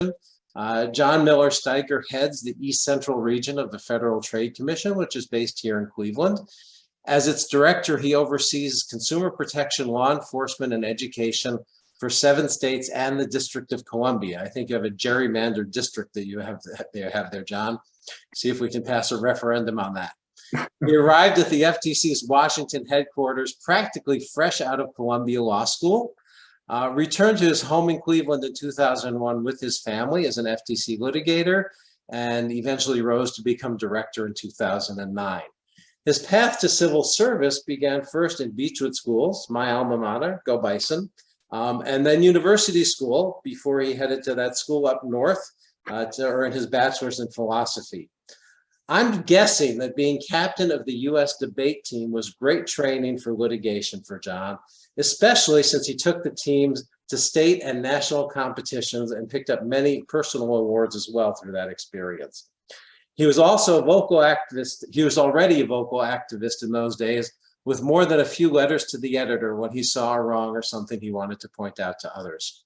Jon Steiger heads the East Central region of the Federal Trade Commission, which is based here in Cleveland. As its director, he oversees consumer protection, law enforcement, and education for 7 states and the District of Columbia. I think you have a gerrymandered district that you have there, Jon. See if we can pass a referendum on that. He arrived at the FTC's Washington headquarters practically fresh out of Columbia Law School, returned to his home in Cleveland in 2001 with his family as an FTC litigator, and eventually rose to become director in 2009. His path to civil service began first in Beechwood Schools, my alma mater, go Bison, and then University School before he headed to that school up north to earn his bachelor's in philosophy. I'm guessing that being captain of the U.S. debate team was great training for litigation for Jon, especially since he took the teams to state and national competitions and picked up many personal awards as well through that experience. He was also a vocal activist. He was already a vocal activist in those days, with more than a few letters to the editor when he saw a wrong or something he wanted to point out to others.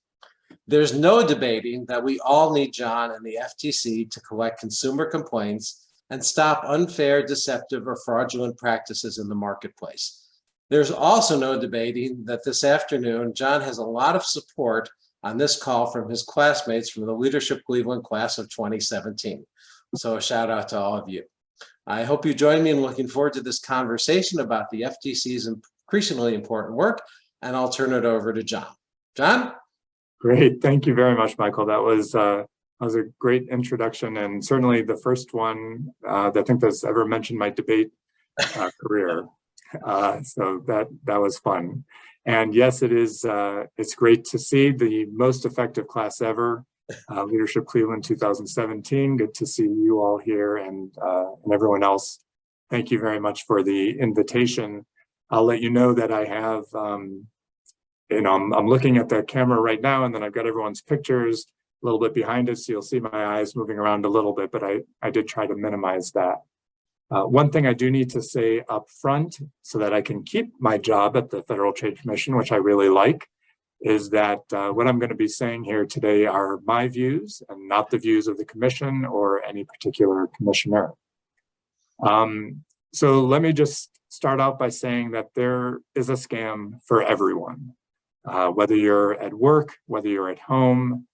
There's no debating that we all need Jon and the FTC to collect consumer complaints and stop unfair, deceptive, or fraudulent practices in the marketplace. There's also no debating that this afternoon, Jon has a lot of support on this call from his classmates from the Leadership Cleveland class of 2017. So a shout out to all of you. I hope you join me in looking forward to this conversation about the FTC's increasingly important work, and I'll turn it over to Jon. Jon? Great, thank you very much, Michael. That was a great introduction, and certainly the first one that I think that's ever mentioned my debate career. So that was fun. And yes, it is. It's great to see the most effective class ever, Leadership Cleveland 2017. Good to see you all here and everyone else. Thank you very much for the invitation. I'll let you know that I have, I'm looking at the camera right now, and then I've got everyone's pictures a little bit behind us, so you'll see my eyes moving around a little bit, but I did try to minimize that. One thing I do need to say up front, so that I can keep my job at the Federal Trade Commission, which I really like, is that what I'm going to be saying here today are my views and not the views of the commission or any particular commissioner. So let me just start out by saying that there is a scam for everyone, whether you're at work, whether you're at home.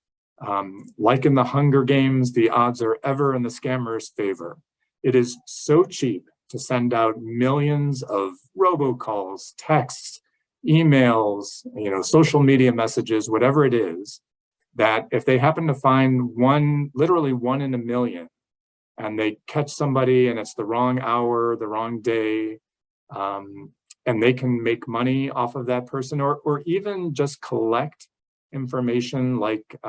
Like in the Hunger Games, the odds are ever in the scammer's favor. It is so cheap to send out millions of robocalls, texts, emails, social media messages, whatever it is, that if they happen to find literally one in a million, and they catch somebody and it's the wrong hour, the wrong day, and they can make money off of that person, or even just collect information like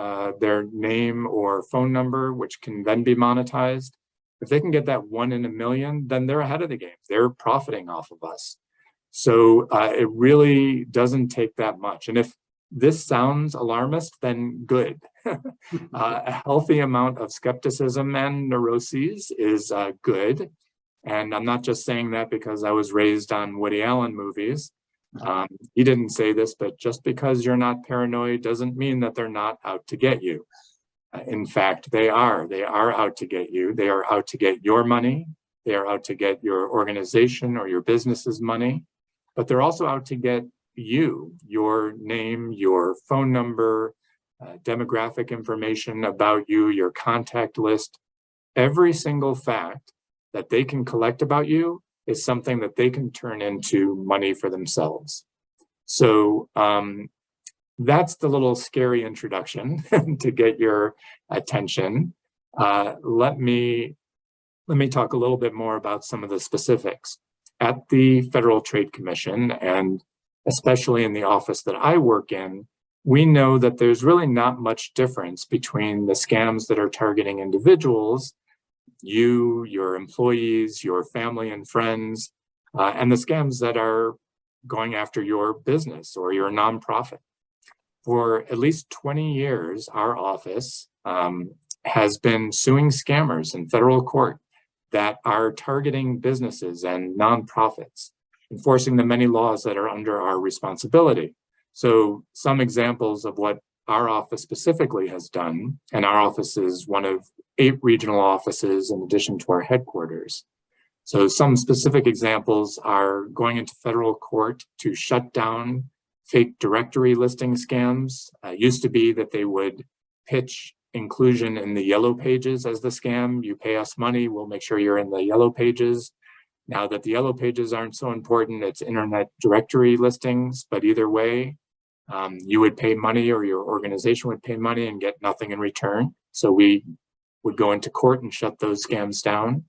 their name or phone number, which can then be monetized. If they can get that one in a million, then they're ahead of the game. They're profiting off of us. So it really doesn't take that much. And if this sounds alarmist, then good. A healthy amount of skepticism and neuroses is good. And I'm not just saying that because I was raised on Woody Allen movies. He didn't say this, but just because you're not paranoid doesn't mean that they're not out to get you. In fact, they are out to get you. They are out to get your money. They are out to get your organization or your business's money, but they're also out to get you, your name, your phone number, demographic information about you, your contact list. Every single fact that they can collect about you is something that they can turn into money for themselves. So that's the little scary introduction to get your attention. Let me talk a little bit more about some of the specifics. At the Federal Trade Commission, and especially in the office that I work in, we know that there's really not much difference between the scams that are targeting individuals, you, your employees, your family and friends, and the scams that are going after your business or your nonprofit. For at least 20 years, our office has been suing scammers in federal court that are targeting businesses and nonprofits, enforcing the many laws that are under our responsibility. So some examples of what our office specifically has done, and our office is one of 8 regional offices in addition to our headquarters. So some specific examples are going into federal court to shut down fake directory listing scams. Used to be that they would pitch inclusion in the yellow pages as the scam. You pay us money, we'll make sure you're in the yellow pages. Now that the yellow pages aren't so important, it's internet directory listings, but either way, you would pay money or your organization would pay money and get nothing in return. So we would go into court and shut those scams down.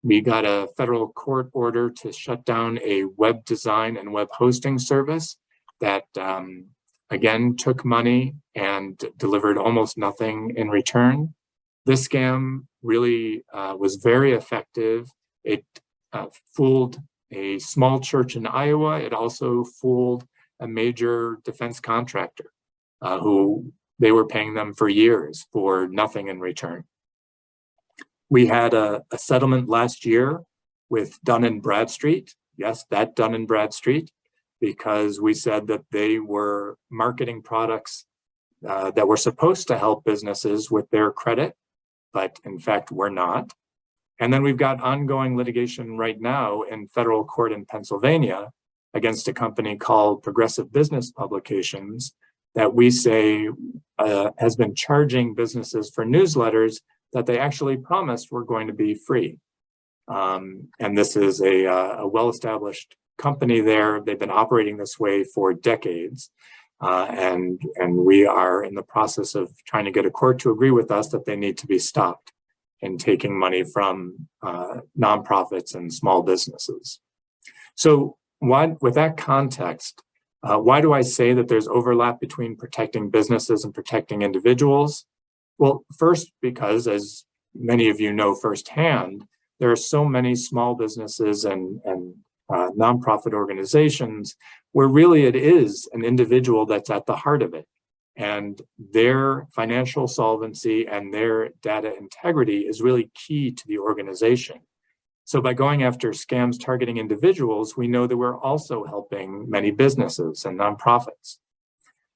We got a federal court order to shut down a web design and web hosting service that, again, took money and delivered almost nothing in return. This scam really was very effective. It fooled a small church in Iowa. It also fooled a major defense contractor who they were paying them for years for nothing in return. We had a settlement last year with Dun & Bradstreet. Yes, that Dun & Bradstreet, because we said that they were marketing products that were supposed to help businesses with their credit, but in fact were not. And then we've got ongoing litigation right now in federal court in Pennsylvania against a company called Progressive Business Publications that we say has been charging businesses for newsletters that they actually promised were going to be free. And this is a well-established company there. They've been operating this way for decades. And we are in the process of trying to get a court to agree with us that they need to be stopped in taking money from nonprofits and small businesses. So with that context, why do I say that there's overlap between protecting businesses and protecting individuals? Well, first, because as many of you know firsthand, there are so many small businesses and nonprofit organizations where really it is an individual that's at the heart of it. And their financial solvency and their data integrity is really key to the organization. So by going after scams targeting individuals, we know that we're also helping many businesses and nonprofits.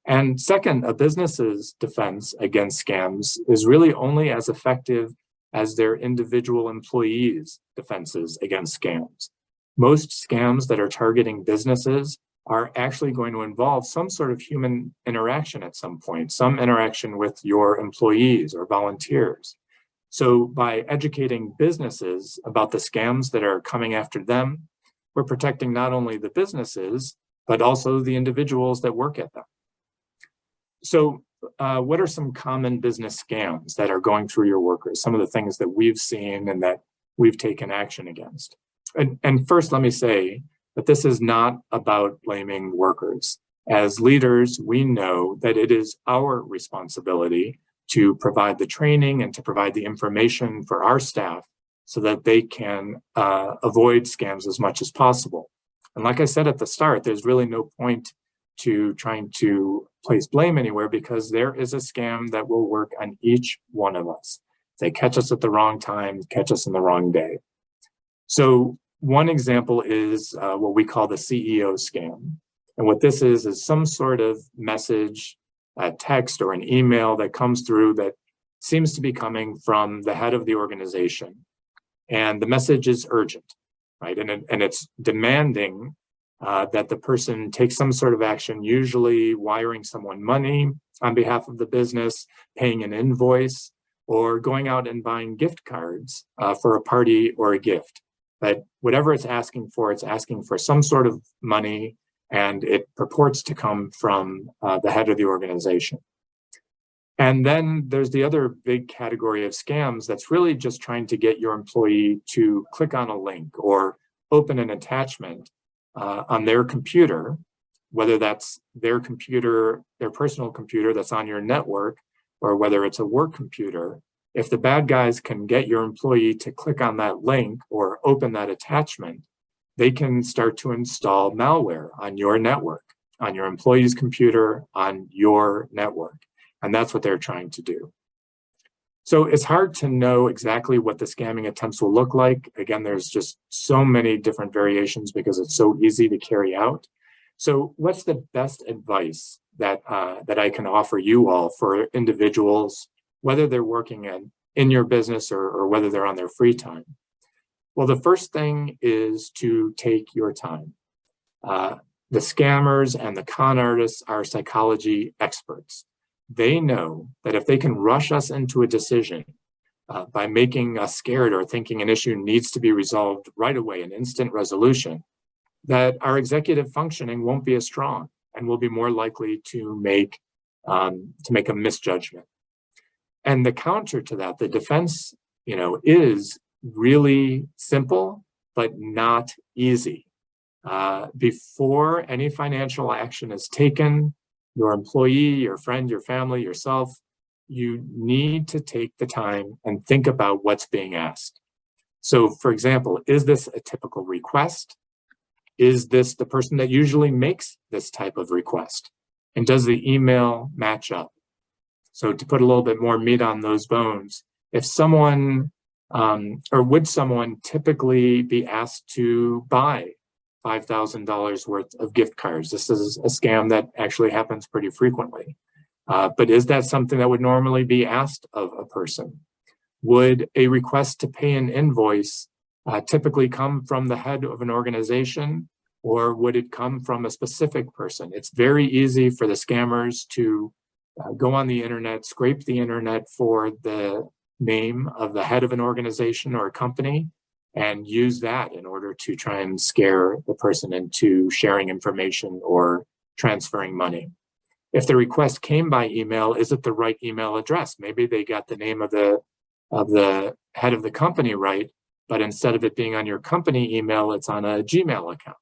And second, a business's defense against scams is really only as effective as their individual employees' defenses against scams. Most scams that are targeting businesses are actually going to involve some sort of human interaction at some point, some interaction with your employees or volunteers. So by educating businesses about the scams that are coming after them, we're protecting not only the businesses, but also the individuals that work at them. So what are some common business scams that are going through your workers? Some of the things that we've seen and that we've taken action against. And first, let me say that this is not about blaming workers. As leaders, we know that it is our responsibility to provide the training and to provide the information for our staff so that they can avoid scams as much as possible. And like I said at the start, there's really no point to trying to place blame anywhere because there is a scam that will work on each one of us. They catch us at the wrong time, catch us in the wrong day. So one example is what we call the CEO scam. And what this is some sort of message, a text or an email that comes through that seems to be coming from the head of the organization. And the message is urgent, right? And it's demanding that the person take some sort of action, usually wiring someone money on behalf of the business, paying an invoice, or going out and buying gift cards for a party or a gift. But whatever it's asking for some sort of money, and it purports to come from the head of the organization. And then there's the other big category of scams that's really just trying to get your employee to click on a link or open an attachment on their computer, whether that's their computer, their personal computer that's on your network, or whether it's a work computer. If the bad guys can get your employee to click on that link or open that attachment, they can start to install malware on your network, on your employee's computer, on your network. And that's what they're trying to do. So it's hard to know exactly what the scamming attempts will look like. Again, there's just so many different variations because it's so easy to carry out. So what's the best advice that that I can offer you all for individuals, whether they're working in your business or whether they're on their free time? Well, the first thing is to take your time. The scammers and the con artists are psychology experts. They know that if they can rush us into a decision by making us scared or thinking an issue needs to be resolved right away, an instant resolution, that our executive functioning won't be as strong and we'll be more likely to make a misjudgment. And the counter to that, the defense, is really simple, but not easy. Before any financial action is taken, your employee, your friend, your family, yourself, you need to take the time and think about what's being asked. So, for example, is this a typical request? Is this the person that usually makes this type of request? And does the email match up? So to put a little bit more meat on those bones, if someone, or would someone typically be asked to buy $5,000 worth of gift cards? This is a scam that actually happens pretty frequently. But is that something that would normally be asked of a person? Would a request to pay an invoice typically come from the head of an organization, or would it come from a specific person? It's very easy for the scammers to go on the internet, scrape the internet for the name of the head of an organization or a company, and use that in order to try and scare the person into sharing information or transferring money. If the request came by email, is it the right email address? Maybe they got the name of the head of the company right, but instead of it being on your company email, it's on a Gmail account.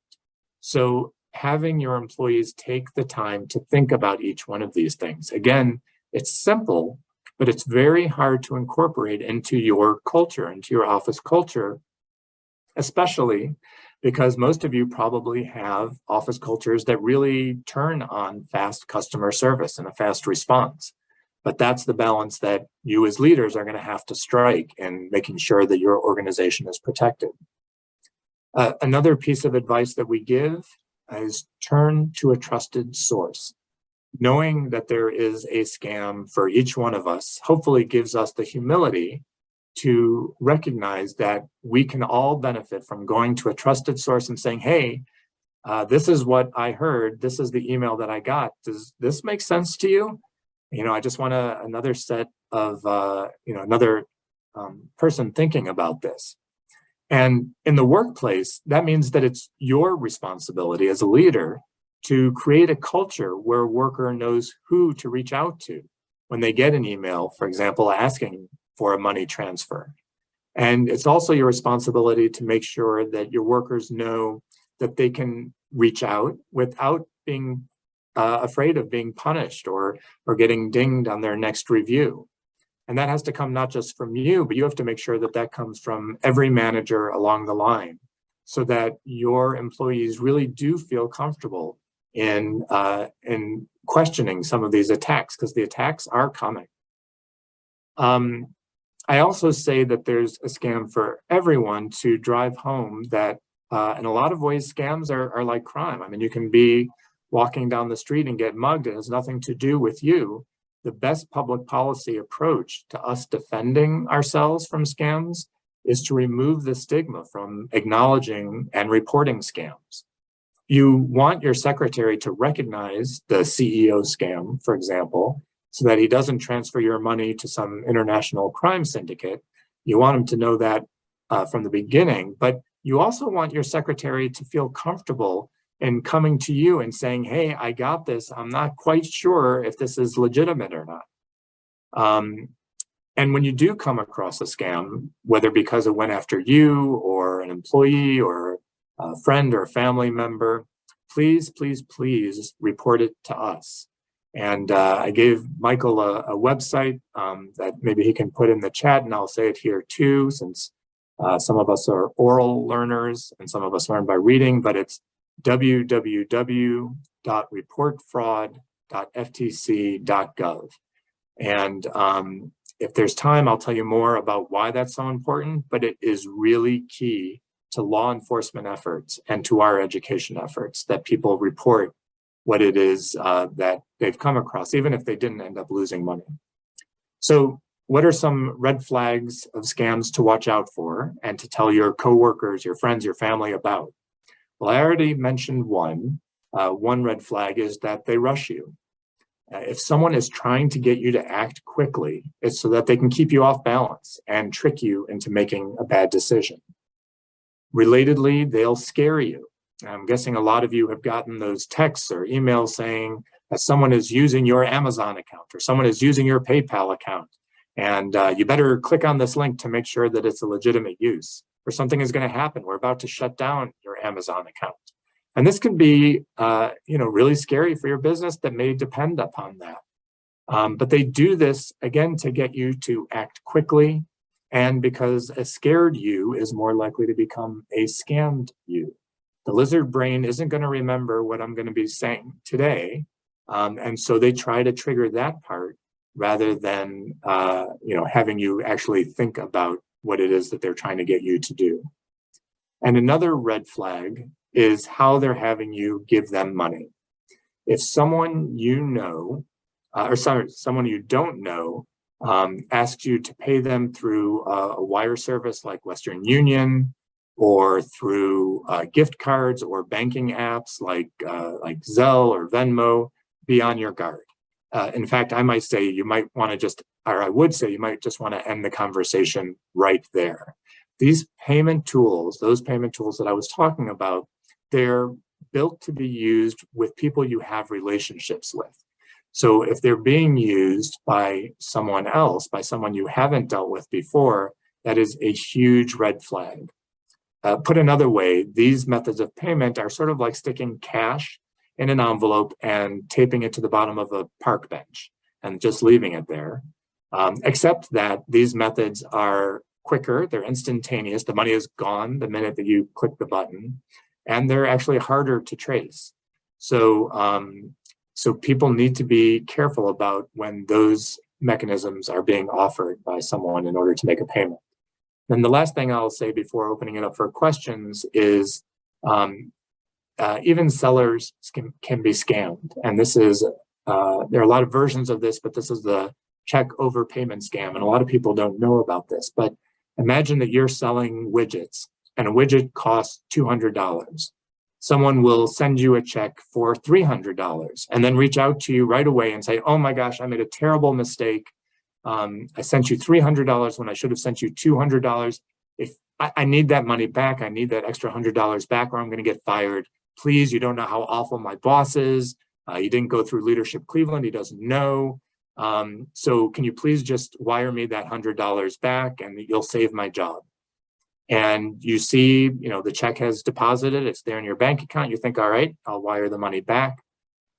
So having your employees take the time to think about each one of these things. Again, it's simple, but it's very hard to incorporate into your culture, into your office culture, especially because most of you probably have office cultures that really turn on fast customer service and a fast response. But that's the balance that you as leaders are going to have to strike in making sure that your organization is protected. Another piece of advice that we give is turn to a trusted source. Knowing that there is a scam for each one of us hopefully gives us the humility to recognize that we can all benefit from going to a trusted source and saying, hey, this is what I heard. This is the email that I got. Does this make sense to you? I just want another set of, another person thinking about this. And in the workplace, that means that it's your responsibility as a leader to create a culture where a worker knows who to reach out to when they get an email, for example, asking for a money transfer. And it's also your responsibility to make sure that your workers know that they can reach out without being afraid of being punished or getting dinged on their next review. And that has to come not just from you, but you have to make sure that that comes from every manager along the line so that your employees really do feel comfortable in questioning some of these attacks, because the attacks are coming. I also say that there's a scam for everyone to drive home that in a lot of ways, scams are like crime. I mean, you can be walking down the street and get mugged. It has nothing to do with you. The best public policy approach to us defending ourselves from scams is to remove the stigma from acknowledging and reporting scams. You want your secretary to recognize the CEO scam, for example, so that he doesn't transfer your money to some international crime syndicate. You want him to know that from the beginning, but you also want your secretary to feel comfortable in coming to you and saying, hey, I got this. I'm not quite sure if this is legitimate or not. And when you do come across a scam, whether because it went after you or an employee or a friend or a family member, please, please, please report it to us. And I gave Michael a website that maybe he can put in the chat, and I'll say it here too, since some of us are oral learners and some of us learn by reading, but it's www.reportfraud.ftc.gov. And if there's time, I'll tell you more about why that's so important, but it is really key to law enforcement efforts and to our education efforts that people report what it is that they've come across, even if they didn't end up losing money. So what are some red flags of scams to watch out for and to tell your coworkers, your friends, your family about? Well, I already mentioned one. One red flag is that they rush you. If someone is trying to get you to act quickly, it's so that they can keep you off balance and trick you into making a bad decision. Relatedly, they'll scare you. I'm guessing a lot of you have gotten those texts or emails saying that someone is using your Amazon account or someone is using your PayPal account, and you better click on this link to make sure that it's a legitimate use, or something is going to happen. We're about to shut down your Amazon account. And this can be, really scary for your business that may depend upon that. But they do this, again, to get you to act quickly, and because a scared you is more likely to become a scammed you. The lizard brain isn't going to remember what I'm going to be saying today, and so they try to trigger that part rather than, having you actually think about what it is that they're trying to get you to do. And another red flag is how they're having you give them money. If someone you know, someone you don't know, asks you to pay them through a wire service like Western Union, or through gift cards or banking apps like Zelle or Venmo, be on your guard. In fact, I might say you might want to just, or I would say you might just want to end the conversation right there. These payment tools, those payment tools that I was talking about, they're built to be used with people you have relationships with. So if they're being used by someone else, by someone you haven't dealt with before, that is a huge red flag. Put another way, these methods of payment are sort of like sticking cash in an envelope and taping it to the bottom of a park bench and just leaving it there. Except that these methods are quicker, they're instantaneous, the money is gone the minute that you click the button, and they're actually harder to trace. So people need to be careful about when those mechanisms are being offered by someone in order to make a payment. Then the last thing I'll say before opening it up for questions is even sellers can be scammed. And this is, there are a lot of versions of this, but this is the check overpayment scam. And a lot of people don't know about this, but imagine that you're selling widgets and a widget costs $200. Someone will send you a check for $300 and then reach out to you right away and say, oh my gosh, I made a terrible mistake. I sent you $300 when I should have sent you $200. If I need that money back, I need that extra $100 back or I'm going to get fired. Please, you don't know how awful my boss is. You didn't go through Leadership Cleveland. He doesn't know. So can you please just wire me that $100 back and you'll save my job? And you see, the check has deposited, it's there in your bank account. You think, all right, I'll wire the money back.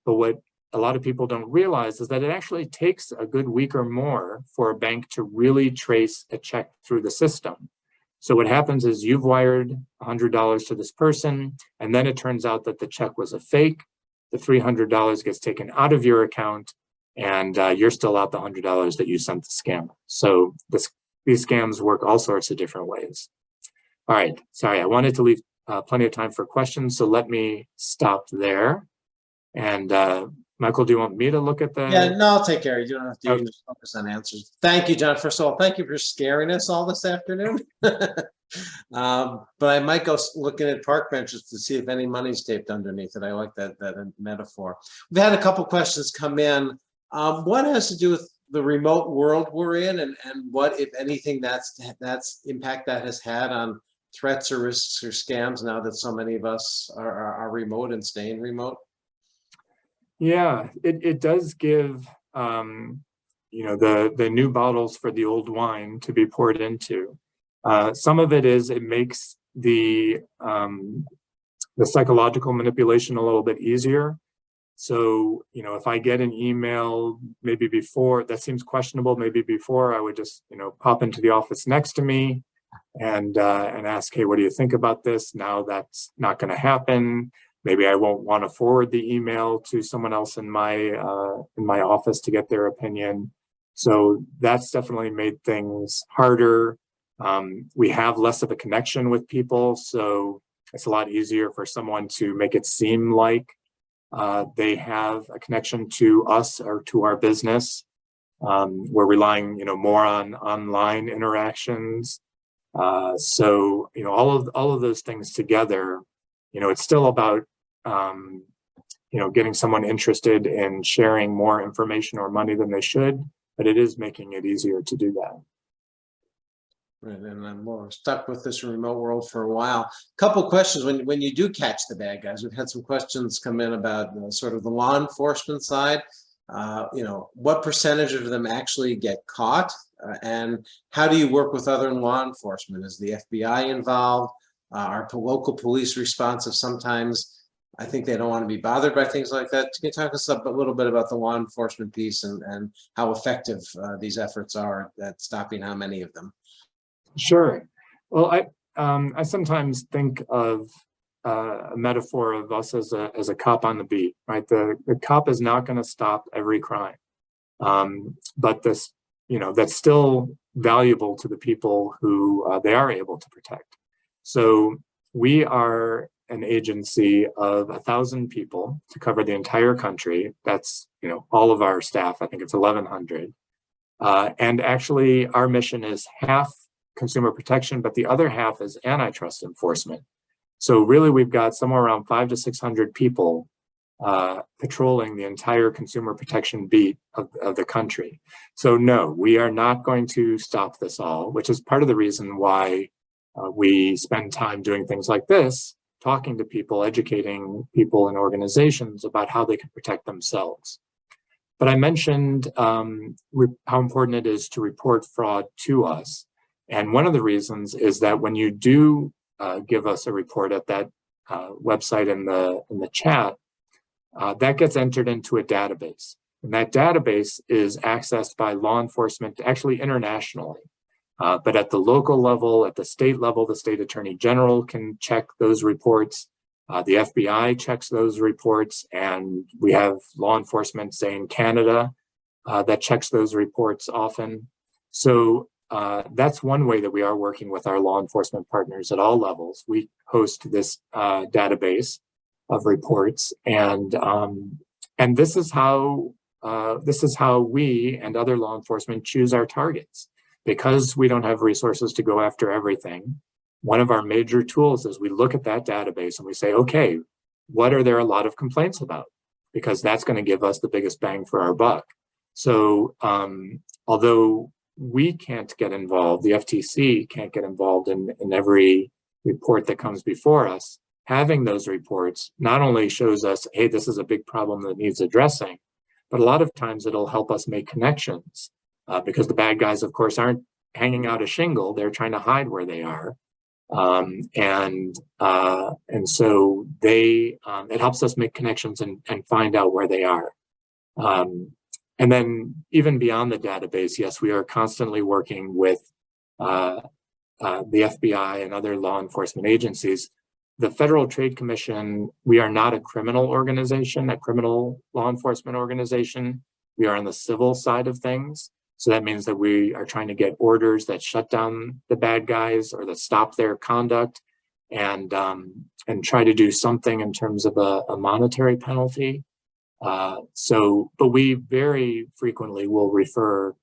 But what a lot of people don't realize is that it actually takes a good week or more for a bank to really trace a check through the system. So what happens is you've wired $100 to this person, and then it turns out that the check was a fake. The $300 gets taken out of your account, and you're still out the $100 that you sent the scammer. So these scams work all sorts of different ways. All right, sorry, I wanted to leave plenty of time for questions, so let me stop there. And Michael, do you want me to look at the? Yeah, no, I'll take care of it. You don't have to. You can just focus on answers. Thank you, John. First of all, thank you for scaring us all this afternoon. But I might go looking at park benches to see if any money's taped underneath it. I like that metaphor. We've had a couple questions come in. One has to do with the remote world we're in, and what, if anything, that's impact that has had on threats or risks or scams now that so many of us are remote and staying remote. Yeah, it does give the new bottles for the old wine to be poured into. Some of it is it makes the psychological manipulation a little bit easier. So, if I get an email maybe before that seems questionable, maybe before I would just, pop into the office next to me and ask, hey, what do you think about this? Now that's not going to happen. Maybe I won't want to forward the email to someone else in my office to get their opinion. So that's definitely made things harder. We have less of a connection with people, so it's a lot easier for someone to make it seem like they have a connection to us or to our business. We're relying, more on online interactions. So, all of those things together, it's still about, getting someone interested in sharing more information or money than they should, but it is making it easier to do that. Right, and we're stuck with this remote world for a while. Couple questions when you do catch the bad guys. We've had some questions come in about sort of the law enforcement side. What percentage of them actually get caught, and how do you work with other law enforcement? Is the FBI involved? Are local police responsive? Sometimes I think they don't want to be bothered by things like that. Can you talk us a little bit about the law enforcement piece and how effective these efforts are at stopping how many of them? Sure. Well, I sometimes think of a metaphor of us as a cop on the beat, right? The cop is not going to stop every crime, but this, that's still valuable to the people who they are able to protect. So we are an agency of 1,000 people to cover the entire country. That's all of our staff. I think it's 1,100, and actually our mission is half consumer protection, but the other half is antitrust enforcement. So really, we've got somewhere around 500 to 600 people patrolling the entire consumer protection beat of the country. So no, we are not going to stop this all, which is part of the reason why we spend time doing things like this, talking to people, educating people and organizations about how they can protect themselves. But I mentioned how important it is to report fraud to us. And one of the reasons is that when you do give us a report at that website in the chat, that gets entered into a database. And that database is accessed by law enforcement actually internationally. But at the local level, at the state level, the state attorney general can check those reports. The FBI checks those reports, and we have law enforcement, say in Canada, that checks those reports often. So that's one way that we are working with our law enforcement partners at all levels. We host this database of reports, and this is how we and other law enforcement choose our targets. Because we don't have resources to go after everything, one of our major tools is we look at that database and we say, okay, what are there a lot of complaints about? Because that's going to give us the biggest bang for our buck. So although we can't get involved, the FTC can't get involved in every report that comes before us, having those reports not only shows us, hey, this is a big problem that needs addressing, but a lot of times it'll help us make connections. Because the bad guys, of course, aren't hanging out a shingle; they're trying to hide where they are, and so it helps us make connections and find out where they are. And then even beyond the database, yes, we are constantly working with the FBI and other law enforcement agencies. The Federal Trade Commission, we are not a criminal organization, a criminal law enforcement organization. We are on the civil side of things. So that means that we are trying to get orders that shut down the bad guys or that stop their conduct, and try to do something in terms of a monetary penalty. But we very frequently will refer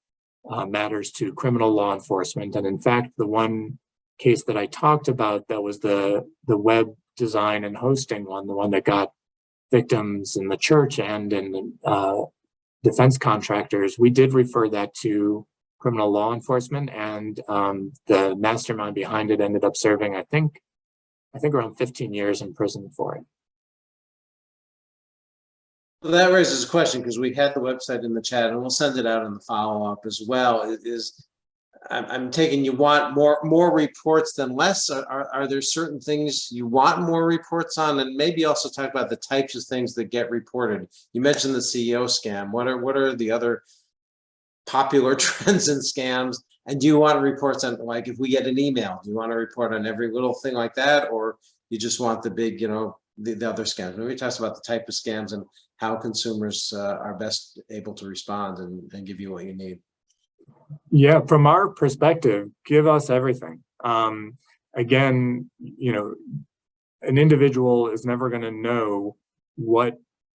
matters to criminal law enforcement. And in fact, the one case that I talked about, that was the web design and hosting one, the one that got victims in the church and in defense contractors, we did refer that to criminal law enforcement, and the mastermind behind it ended up serving, I think around 15 years in prison for it. Well, that raises a question, because we had the website in the chat, and we'll send it out in the follow-up as well. I'm taking you want more reports than less. Are there certain things you want more reports on? And maybe also talk about the types of things that get reported. You mentioned the CEO scam. What are the other popular trends in scams? And do you want reports on, like, if we get an email, do you want to report on every little thing like that? Or you just want the big, the other scams? Maybe talk about the type of scams and how consumers are best able to respond and give you what you need. Yeah, from our perspective, give us everything. Again, an individual is never going to know what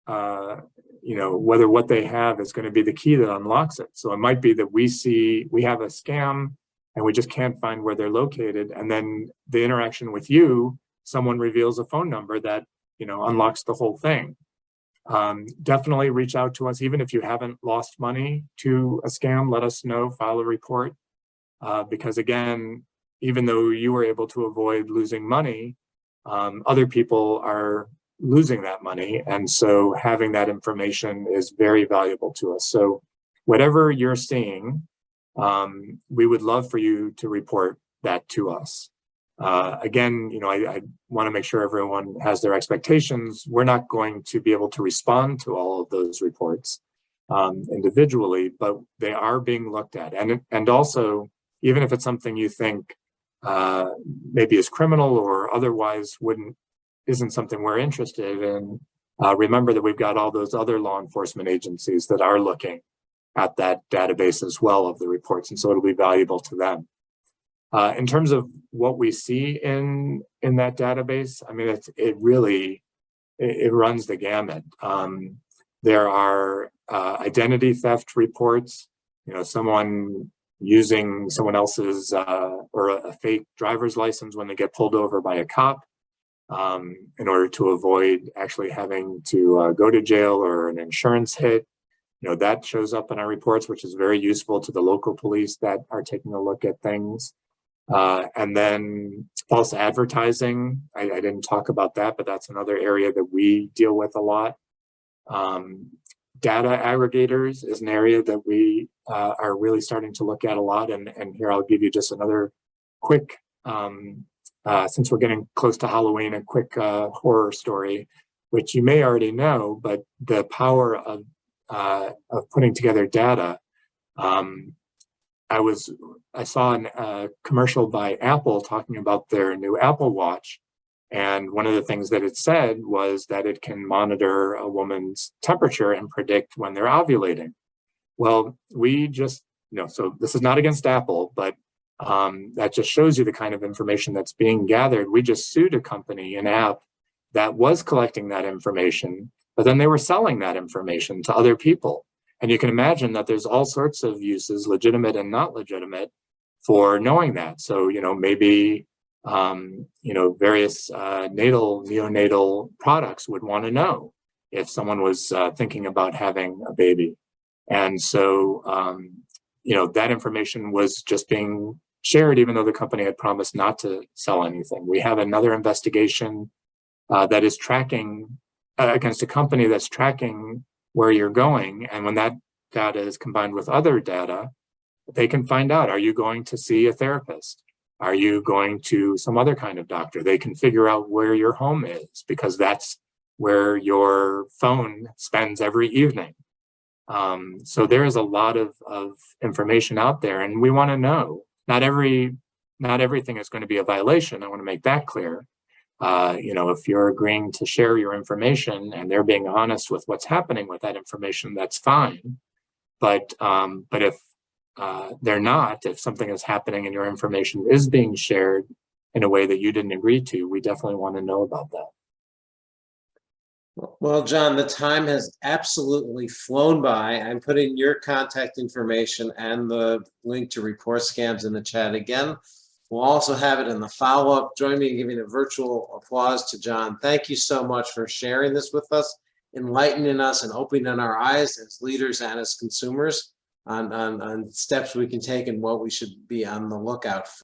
whether what they have is going to be the key that unlocks it. So it might be that we have a scam and we just can't find where they're located. And then the interaction with you, someone reveals a phone number that, unlocks the whole thing. Definitely reach out to us. Even if you haven't lost money to a scam, let us know, file a report. Because again, even though you were able to avoid losing money, other people are losing that money. And so having that information is very valuable to us. So whatever you're seeing, we would love for you to report that to us. Again, I want to make sure everyone has their expectations. We're not going to be able to respond to all of those reports individually, but they are being looked at. And also, even if it's something you think maybe is criminal or otherwise isn't something we're interested in, remember that we've got all those other law enforcement agencies that are looking at that database as well of the reports, and so it'll be valuable to them. In terms of what we see in that database, I mean, it runs the gamut. There are identity theft reports, someone using someone else's or a fake driver's license when they get pulled over by a cop in order to avoid actually having to go to jail or an insurance hit. That shows up in our reports, which is very useful to the local police that are taking a look at things. And then false advertising, I didn't talk about that, but that's another area that we deal with a lot. Data aggregators is an area that we are really starting to look at a lot. And here I'll give you just another quick, since we're getting close to Halloween, a quick horror story, which you may already know, but the power of putting together data. I saw a commercial by Apple talking about their new Apple Watch. And one of the things that it said was that it can monitor a woman's temperature and predict when they're ovulating. Well, so this is not against Apple, but that just shows you the kind of information that's being gathered. We just sued a company, an app, that was collecting that information, but then they were selling that information to other people. And you can imagine that there's all sorts of uses, legitimate and not legitimate, for knowing that. So, maybe, various neonatal products would want to know if someone was thinking about having a baby. And so, that information was just being shared, even though the company had promised not to sell anything. We have another investigation that is tracking against a company that's tracking where you're going. And when that data is combined with other data, they can find out, are you going to see a therapist? Are you going to some other kind of doctor? They can figure out where your home is because that's where your phone spends every evening. So there is a lot of information out there, and we want to know. Not everything is going to be a violation. I want to make that clear. If you're agreeing to share your information and they're being honest with what's happening with that information, that's fine. But if they're not, if something is happening and your information is being shared in a way that you didn't agree to, we definitely want to know about that. Well, John, the time has absolutely flown by. I'm putting your contact information and the link to report scams in the chat again. We'll also have it in the follow-up. Join me in giving a virtual applause to John. Thank you so much for sharing this with us, enlightening us and opening our eyes as leaders and as consumers on steps we can take and what we should be on the lookout for.